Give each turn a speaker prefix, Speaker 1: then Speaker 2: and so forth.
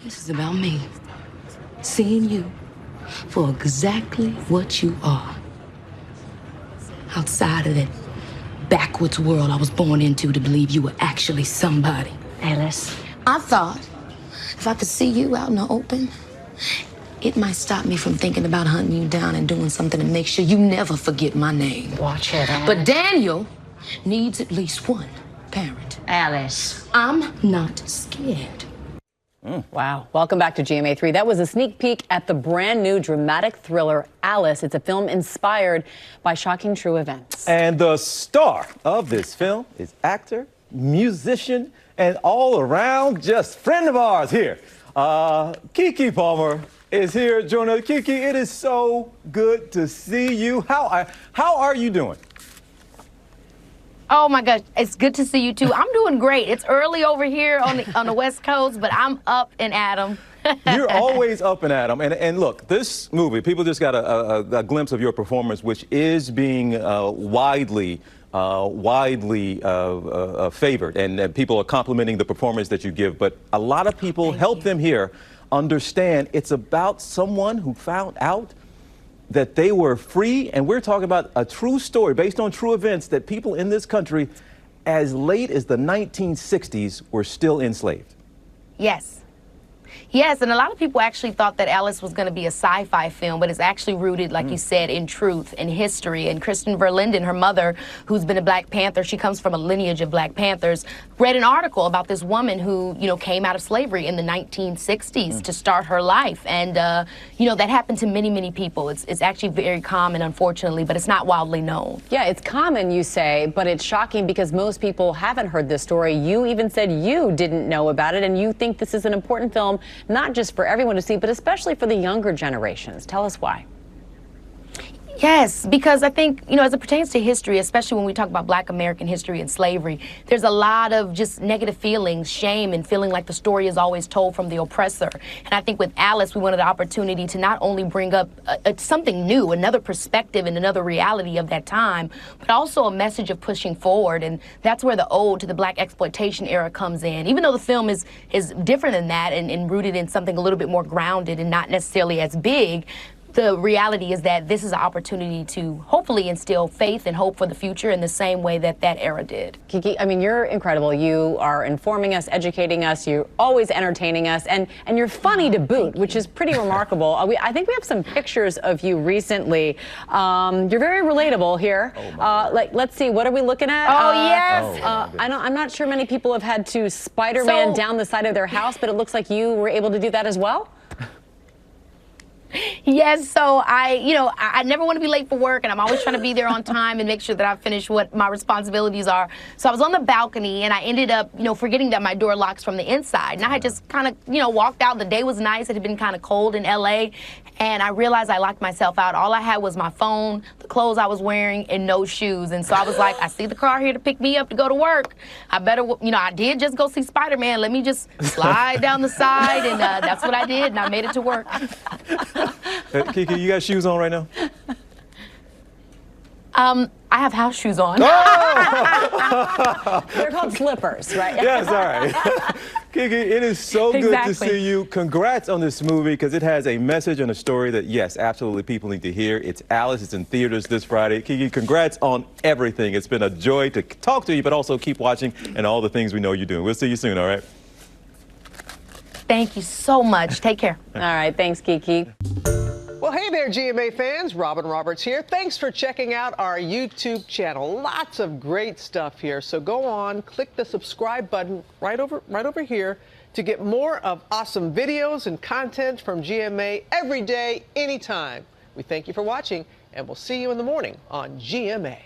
Speaker 1: This is about me. Seeing you for exactly what you are. Outside of that backwards world I was born into to believe you were actually somebody.
Speaker 2: Alice.
Speaker 1: I thought if I could see you out in the open, it might stop me from thinking about hunting you down and doing something to make sure you never forget my name.
Speaker 2: Watch it, Alice.
Speaker 1: But Daniel needs at least one parent.
Speaker 2: Alice.
Speaker 1: I'm not scared.
Speaker 3: Wow. Welcome back to GMA3. That was a sneak peek at the brand new dramatic thriller, Alice. It's a film inspired by shocking true events.
Speaker 4: And the star of this film is actor, musician, and all around just friend of ours here. Keke Palmer is here joining us. Keke, it is so good to see you. How are you doing?
Speaker 5: Oh my gosh, it's good to see you too. I'm doing great. It's early over here on the West Coast, but I'm up and at 'em.
Speaker 4: You're always up and at 'em. And look, this movie, people just got a glimpse of your performance, which is being widely favored, and people are complimenting the performance that you give. But a lot of people help them here understand it's about someone who found out that they were free, and we're talking about a true story based on true events that people in this country as late as the 1960s were still enslaved.
Speaker 5: Yes. Yes, and a lot of people actually thought that Alice was going to be a sci-fi film, but it's actually rooted, like you said, in truth and history. And Kristen Verlinden, her mother, who's been a Black Panther, she comes from a lineage of Black Panthers, read an article about this woman who, came out of slavery in the 1960s to start her life. And, that happened to many, many people. It's actually very common, unfortunately, but it's not widely known.
Speaker 3: Yeah, it's common, you say, but it's shocking because most people haven't heard this story. You even said you didn't know about it, and you think this is an important film, not just for everyone to see, but especially for the younger generations. Tell us why.
Speaker 5: Yes, because I think, as it pertains to history, especially when we talk about Black American history and slavery, there's a lot of just negative feelings, shame, and feeling like the story is always told from the oppressor. And I think with Alice, we wanted the opportunity to not only bring up something new, another perspective and another reality of that time, but also a message of pushing forward. And that's where the ode to the Black exploitation era comes in. Even though the film is different than that and rooted in something a little bit more grounded and not necessarily as big, the reality is that this is an opportunity to hopefully instill faith and hope for the future in the same way that that era did.
Speaker 3: Keke, I mean, you're incredible. You are informing us, educating us. You're always entertaining us, and you're funny to boot, which is pretty remarkable. I think we have some pictures of you recently. You're very relatable here. Let's see, what are we looking at?
Speaker 5: Yes.
Speaker 3: I'm not sure many people have had to Spider-Man down the side of their house, but it looks like you were able to do that as well.
Speaker 5: Yes, so I never want to be late for work, and I'm always trying to be there on time and make sure that I finish what my responsibilities are. So I was on the balcony, and I ended up, forgetting that my door locks from the inside. And I had just kind of, walked out. The day was nice. It had been kind of cold in LA, and I realized I locked myself out. All I had was my phone, the clothes I was wearing, and no shoes. And so I was like, I see the car here to pick me up to go to work. I better, I did just go see Spider-Man. Let me just slide down the side, and that's what I did, and I made it to work.
Speaker 4: Keke, you got shoes on right now?
Speaker 5: I have house shoes on.
Speaker 4: Oh!
Speaker 3: They're called slippers, right?
Speaker 4: Yes, all right. Keke, it is so good to see you. Congrats on this movie, because it has a message and a story that, yes, absolutely people need to hear. It's Alice. It's in theaters this Friday. Keke, congrats on everything. It's been a joy to talk to you, but also keep watching and all the things we know you're doing. We'll see you soon, all right?
Speaker 5: Thank you so much. Take care.
Speaker 3: All right. Thanks, Keke.
Speaker 6: Well, hey there, GMA fans. Robin Roberts here. Thanks for checking out our YouTube channel. Lots of great stuff here. So go on, click the subscribe button right over here to get more of awesome videos and content from GMA every day, anytime. We thank you for watching, and we'll see you in the morning on GMA.